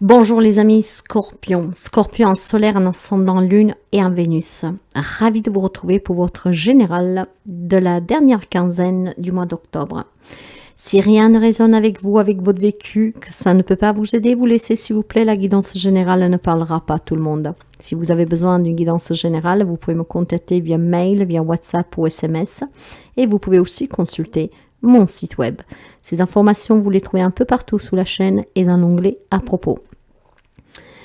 Bonjour les amis Scorpion, Scorpion en solaire, en ascendant Lune et en Vénus. Ravi de vous retrouver pour votre général de la dernière quinzaine du mois d'octobre. Si rien ne résonne avec vous, avec votre vécu, que ça ne peut pas vous aider, vous laissez s'il vous plaît, la guidance générale ne parlera pas à tout le monde. Si vous avez besoin d'une guidance générale, vous pouvez me contacter via mail, via WhatsApp ou SMS et vous pouvez aussi consulter mon site web. Ces informations, vous les trouvez un peu partout sous la chaîne et dans l'onglet à propos.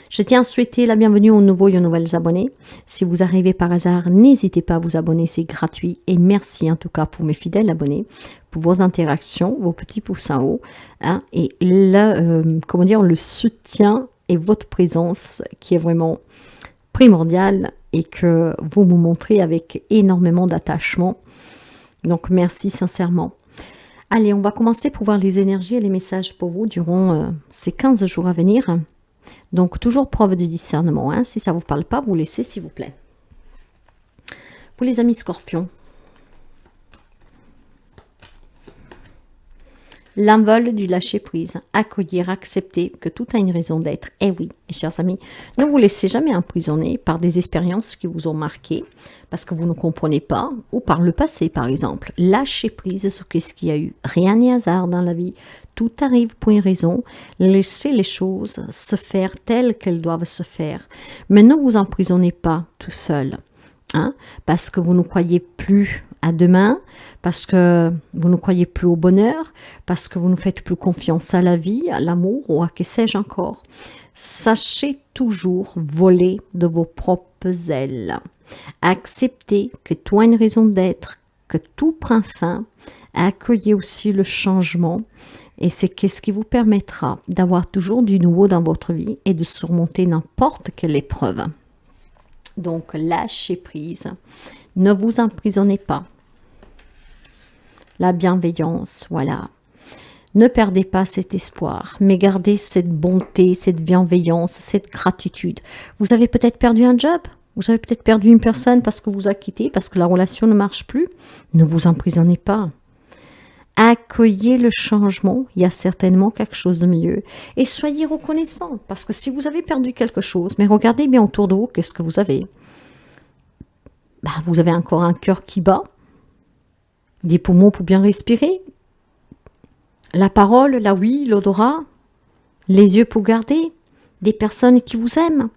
Je tiens à souhaiter la bienvenue aux nouveaux et aux nouvelles abonnés. Si vous arrivez par hasard, n'hésitez pas à vous abonner, c'est gratuit. Et merci en tout cas pour mes fidèles abonnés, pour vos interactions, vos petits pouces en haut, hein, et le soutien et votre présence qui est vraiment primordial et que vous me montrez avec énormément d'attachement. Donc merci sincèrement. Allez, on va commencer pour voir les énergies et les messages pour vous durant ces 15 jours à venir. Donc, toujours preuve de discernement. Hein. Si ça ne vous parle pas, vous laissez, s'il vous plaît. Pour les amis scorpions, l'envol du lâcher-prise. Accueillir, accepter que tout a une raison d'être. Eh oui, mes chers amis, ne vous laissez jamais emprisonner par des expériences qui vous ont marqué, parce que vous ne comprenez pas, ou par le passé, par exemple. Lâcher prise sur ce qu'il y a eu. Rien n'est hasard dans la vie. Tout arrive pour une raison. Laissez les choses se faire telles qu'elles doivent se faire. Mais ne vous emprisonnez pas tout seul. Hein, parce que vous ne croyez plus à demain, parce que vous ne croyez plus au bonheur, parce que vous ne faites plus confiance à la vie, à l'amour ou à que sais-je encore. Sachez toujours voler de vos propres ailes. Acceptez que tout a une raison d'être, que tout prend fin. Accueillez aussi le changement. Et c'est ce qui vous permettra d'avoir toujours du nouveau dans votre vie et de surmonter n'importe quelle épreuve. Donc, lâchez prise. Ne vous emprisonnez pas. La bienveillance, voilà. Ne perdez pas cet espoir, mais gardez cette bonté, cette bienveillance, cette gratitude. Vous avez peut-être perdu un job. Vous avez peut-être perdu une personne parce que vous a quitté, parce que la relation ne marche plus. Ne vous emprisonnez pas. Accueillez le changement, il y a certainement quelque chose de mieux. Et soyez reconnaissant, parce que si vous avez perdu quelque chose, mais regardez bien autour de vous, qu'est-ce que vous avez? Vous avez encore un cœur qui bat, des poumons pour bien respirer, la parole, la ouïe, l'odorat, les yeux pour garder, des personnes qui vous aiment,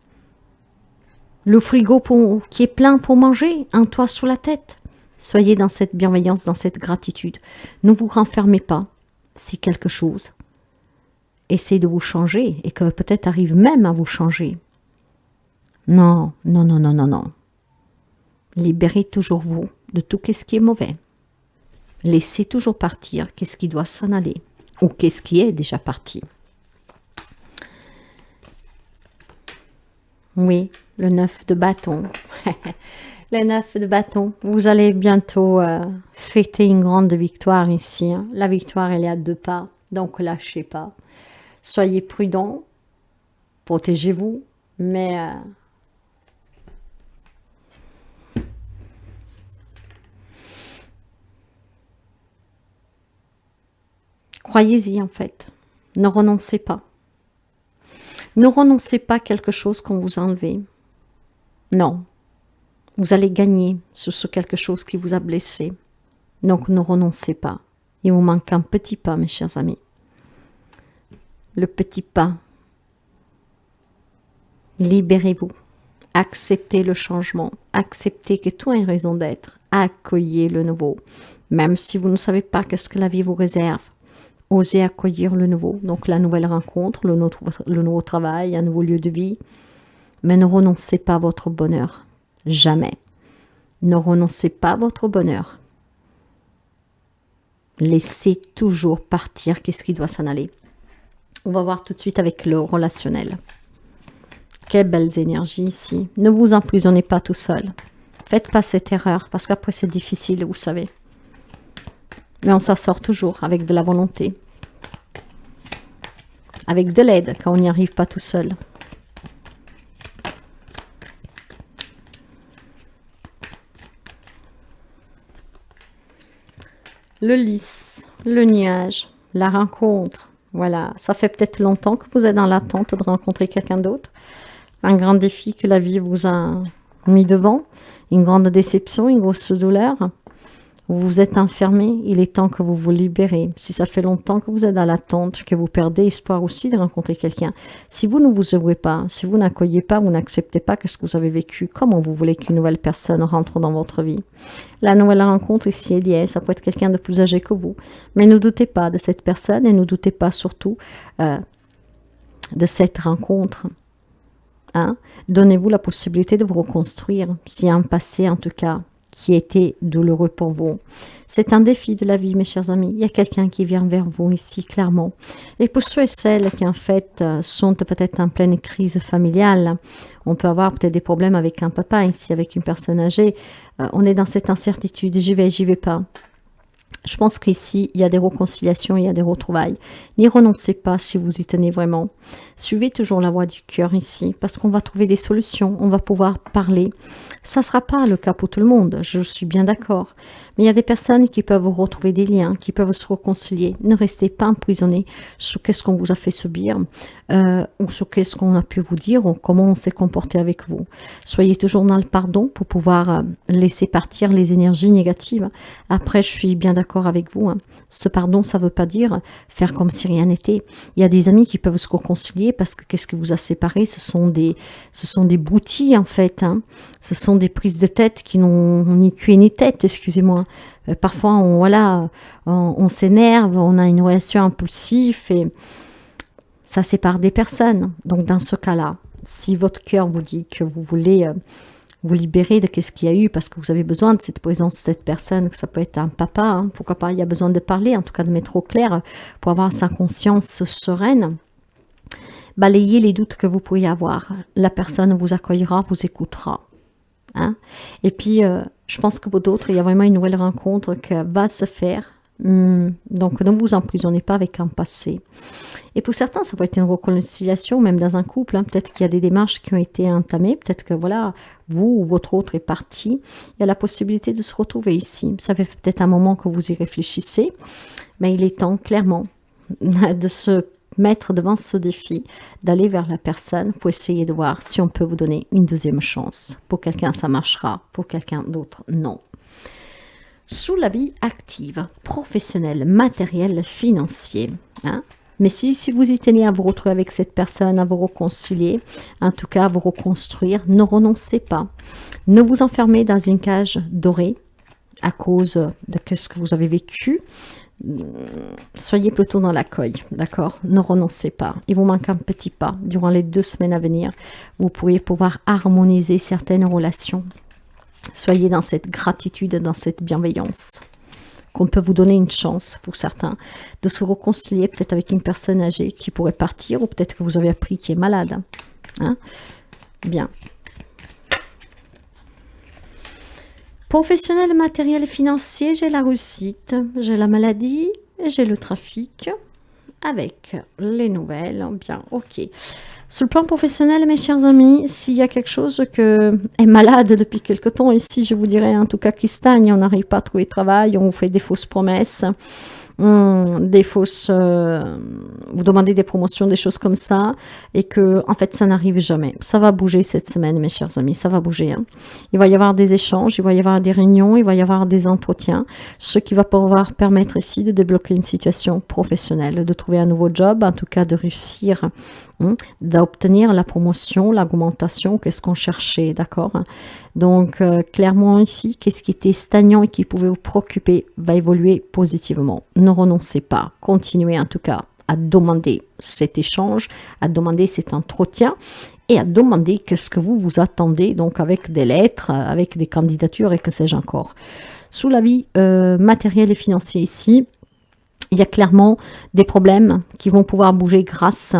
le frigo qui est plein pour manger, un toit sur la tête. Soyez dans cette bienveillance, dans cette gratitude. Ne vous renfermez pas si quelque chose essaie de vous changer et que peut-être arrive même à vous changer. Non, non, non, non, non, non. Libérez toujours vous de tout ce qui est mauvais. Laissez toujours partir qu'est-ce qui doit s'en aller ou qu'est-ce qui est déjà parti. Oui, le 9 de bâton. Le 9 de bâton, vous allez bientôt fêter une grande victoire ici. Hein. La victoire, elle est à 2 pas, donc lâchez pas. Soyez prudents, protégez-vous, mais croyez-y en fait. Ne renoncez pas. Ne renoncez pas à quelque chose qu'on vous a enlevé. Non. Vous allez gagner sur ce quelque chose qui vous a blessé. Donc, ne renoncez pas. Il vous manque un petit pas, mes chers amis. Le petit pas. Libérez-vous. Acceptez le changement. Acceptez que tout a une raison d'être. Accueillez le nouveau. Même si vous ne savez pas qu'est-ce que la vie vous réserve. Osez accueillir le nouveau. Donc, la nouvelle rencontre, le nouveau travail, un nouveau lieu de vie. Mais ne renoncez pas à votre bonheur. Jamais. Ne renoncez pas à votre bonheur. Laissez toujours partir qu'est-ce qui doit s'en aller. On va voir tout de suite avec le relationnel. Quelles belles énergies ici. Ne vous emprisonnez pas tout seul. Faites pas cette erreur parce qu'après c'est difficile, vous savez. Mais on s'en sort toujours avec de la volonté. Avec de l'aide quand on n'y arrive pas tout seul. Le lys, le nuage, la rencontre. Voilà, ça fait peut-être longtemps que vous êtes dans l'attente de rencontrer quelqu'un d'autre. Un grand défi que la vie vous a mis devant, une grande déception, une grosse douleur. Vous vous êtes enfermé, il est temps que vous vous libérez. Si ça fait longtemps que vous êtes dans l'attente, que vous perdez espoir aussi de rencontrer quelqu'un, si vous ne vous ouvrez pas, si vous n'accueillez pas, vous n'acceptez pas ce que vous avez vécu, comment vous voulez qu'une nouvelle personne rentre dans votre vie? La nouvelle rencontre ici, elle y est, ça peut être quelqu'un de plus âgé que vous. Mais ne doutez pas de cette personne et ne doutez pas surtout de cette rencontre. Hein? Donnez-vous la possibilité de vous reconstruire, s'il y a un passé en tout cas qui était douloureux pour vous. C'est un défi de la vie, mes chers amis. Il y a quelqu'un qui vient vers vous ici, clairement. Et pour ceux et celles qui, en fait, sont peut-être en pleine crise familiale, on peut avoir peut-être des problèmes avec un papa ici, avec une personne âgée. On est dans cette incertitude, j'y vais pas. Je pense qu'ici, il y a des réconciliations, il y a des retrouvailles. N'y renoncez pas si vous y tenez vraiment. Suivez toujours la voie du cœur ici, parce qu'on va trouver des solutions, on va pouvoir parler. Ça ne sera pas le cas pour tout le monde, je suis bien d'accord. Mais il y a des personnes qui peuvent retrouver des liens, qui peuvent se réconcilier. Ne restez pas emprisonnés sur qu'est-ce qu'on vous a fait subir, ou sur qu'est-ce qu'on a pu vous dire, ou comment on s'est comporté avec vous. Soyez toujours dans le pardon pour pouvoir laisser partir les énergies négatives. Après, je suis bien d'accord avec vous. Hein. Ce pardon, ça ne veut pas dire faire comme si rien n'était. Il y a des amis qui peuvent se réconcilier parce que qu'est-ce qui vous a séparé? Ce sont des broutilles en fait. Hein. Ce sont des prises de tête qui n'ont ni queue ni tête, excusez-moi. Parfois, on s'énerve, on a une relation impulsive et ça sépare des personnes. Donc, dans ce cas-là, si votre cœur vous dit que vous voulez vous libérer de ce qu'il y a eu parce que vous avez besoin de cette présence de cette personne, que ça peut être un papa, hein, pourquoi pas, il y a besoin de parler, en tout cas de mettre au clair pour avoir sa conscience sereine. Balayez les doutes que vous pourriez avoir. La personne vous accueillera, vous écoutera. Hein? Et puis, je pense que pour d'autres, il y a vraiment une nouvelle rencontre qui va se faire. Donc, ne vous emprisonnez pas avec un passé. Et pour certains, ça peut être une réconciliation, même dans un couple. Hein. Peut-être qu'il y a des démarches qui ont été entamées. Peut-être que voilà, vous ou votre autre est parti. Il y a la possibilité de se retrouver ici. Ça fait peut-être un moment que vous y réfléchissez. Mais il est temps, clairement, de se mettre devant ce défi, d'aller vers la personne pour essayer de voir si on peut vous donner une deuxième chance. Pour quelqu'un, ça marchera. Pour quelqu'un d'autre, non. Sous la vie active, professionnelle, matérielle, financier. Hein? Mais si vous y tenez à vous retrouver avec cette personne, à vous réconcilier, en tout cas à vous reconstruire, ne renoncez pas. Ne vous enfermez dans une cage dorée à cause de ce que vous avez vécu. Soyez plutôt dans l'accueil, d'accord? Ne renoncez pas. Il vous manque un petit pas. Durant les 2 semaines à venir, vous pourriez pouvoir harmoniser certaines relations. Soyez dans cette gratitude, dans cette bienveillance. Qu'on peut vous donner une chance, pour certains, de se réconcilier peut-être avec une personne âgée qui pourrait partir, ou peut-être que vous avez appris qui est malade. Hein? Bien. Professionnel, matériel et financier, j'ai la réussite, j'ai la maladie, et j'ai le trafic. Avec les nouvelles, bien, ok. Sur le plan professionnel, mes chers amis, s'il y a quelque chose qui est malade depuis quelque temps, ici, je vous dirais en tout cas qui stagne, on n'arrive pas à trouver de travail, on vous fait des fausses promesses, des fausses... vous demandez des promotions, des choses comme ça, et que, en fait, ça n'arrive jamais. Ça va bouger cette semaine, mes chers amis, ça va bouger. Hein. Il va y avoir des échanges, il va y avoir des réunions, il va y avoir des entretiens, ce qui va pouvoir permettre ici de débloquer une situation professionnelle, de trouver un nouveau job, en tout cas de réussir, d'obtenir la promotion, l'augmentation, qu'est-ce qu'on cherchait, d'accord? Donc, clairement ici, qu'est-ce qui était stagnant et qui pouvait vous préoccuper va évoluer positivement. Ne renoncez pas, continuez en tout cas à demander cet échange, à demander cet entretien et à demander qu'est-ce que vous attendez, donc avec des lettres, avec des candidatures et que sais-je encore. Sous la vie matérielle et financière ici, il y a clairement des problèmes qui vont pouvoir bouger grâce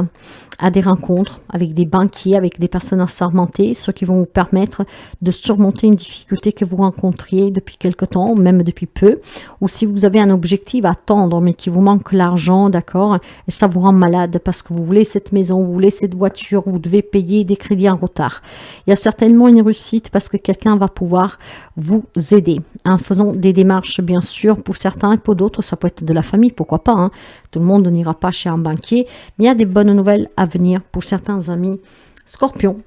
à des rencontres avec des banquiers, avec des personnes assermentées, ce qui vont vous permettre de surmonter une difficulté que vous rencontriez depuis quelque temps, même depuis peu, ou si vous avez un objectif à atteindre, mais qui vous manque l'argent, d'accord, et ça vous rend malade parce que vous voulez cette maison, vous voulez cette voiture, vous devez payer des crédits en retard. Il y a certainement une réussite parce que quelqu'un va pouvoir vous aider en faisant des démarches, bien sûr, pour certains et pour d'autres, ça peut être de la famille, pourquoi pas, hein. Tout le monde n'ira pas chez un banquier, mais il y a des bonnes nouvelles à venir pour certains amis Scorpion.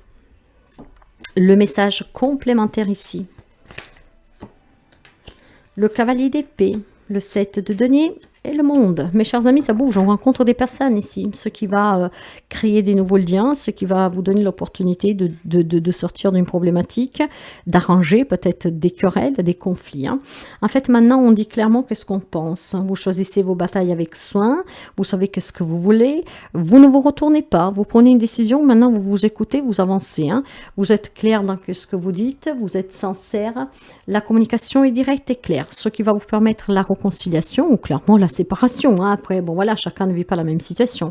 Le message complémentaire ici. Le cavalier d'épée, le 7 de denier et le monde. Mes chers amis, ça bouge, on rencontre des personnes ici, ce qui va créer des nouveaux liens, ce qui va vous donner l'opportunité de sortir d'une problématique, d'arranger peut-être des querelles, des conflits. Hein. En fait, maintenant, on dit clairement qu'est-ce qu'on pense. Vous choisissez vos batailles avec soin, vous savez qu'est-ce que vous voulez, vous ne vous retournez pas, vous prenez une décision, maintenant vous vous écoutez, vous avancez. Hein. Vous êtes clair dans ce que vous dites, vous êtes sincère, la communication est directe et claire, ce qui va vous permettre la réconciliation ou clairement la séparation. Hein. Après, bon voilà, chacun ne vit pas la même situation.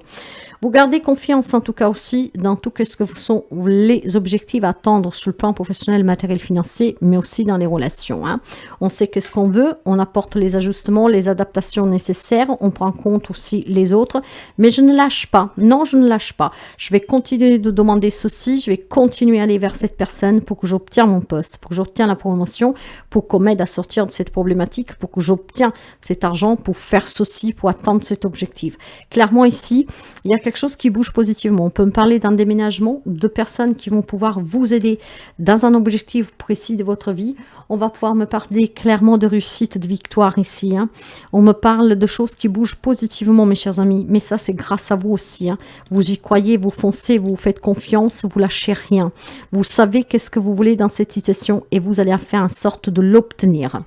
Vous gardez confiance en tout cas aussi dans tout ce que sont les objectifs à atteindre sur le plan professionnel, matériel, financier, mais aussi dans les relations. Hein. On sait qu'est-ce qu'on veut, on apporte les ajustements, les adaptations nécessaires, on prend en compte aussi les autres, mais je ne lâche pas. Non, je ne lâche pas. Je vais continuer de demander ceci, je vais continuer à aller vers cette personne pour que j'obtienne mon poste, pour que j'obtienne la promotion, pour qu'on m'aide à sortir de cette problématique, pour que j'obtienne cet argent pour faire ceci, pour atteindre cet objectif. Clairement ici, il y a quelque chose qui bouge positivement. On peut me parler d'un déménagement, de personnes qui vont pouvoir vous aider dans un objectif précis de votre vie. On va pouvoir me parler clairement de réussite, de victoire ici. Hein. On me parle de choses qui bougent positivement, mes chers amis. Mais ça, c'est grâce à vous aussi. Hein. Vous y croyez, vous foncez, vous faites confiance, vous lâchez rien. Vous savez qu'est-ce que vous voulez dans cette situation et vous allez faire en sorte de l'obtenir.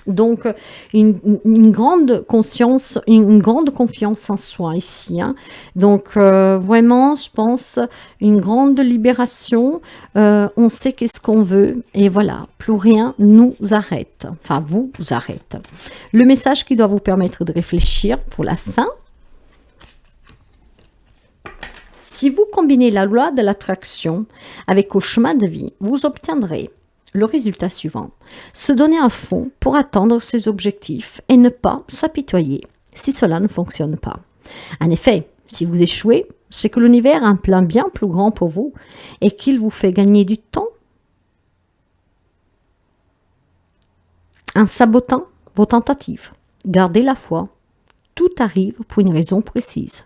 Donc, une grande conscience, une grande confiance en soi ici. Hein. Donc, vraiment, je pense, une grande libération. On sait qu'est-ce qu'on veut. Et voilà, plus rien nous arrête. Enfin, vous arrête. Le message qui doit vous permettre de réfléchir pour la fin. Si vous combinez la loi de l'attraction avec vos chemins de vie, vous obtiendrez le résultat suivant, se donner à fond pour atteindre ses objectifs et ne pas s'apitoyer si cela ne fonctionne pas. En effet, si vous échouez, c'est que l'univers a un plan bien plus grand pour vous et qu'il vous fait gagner du temps en sabotant vos tentatives. Gardez la foi, tout arrive pour une raison précise.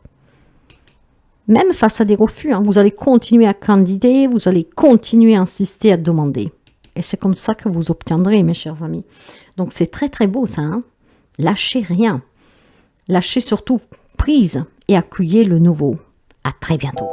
Même face à des refus, hein, vous allez continuer à candidater, vous allez continuer à insister, à demander. Et c'est comme ça que vous obtiendrez, mes chers amis. Donc, c'est très, très beau, ça. Hein? Lâchez rien. Lâchez surtout prise et accueillez le nouveau. À très bientôt.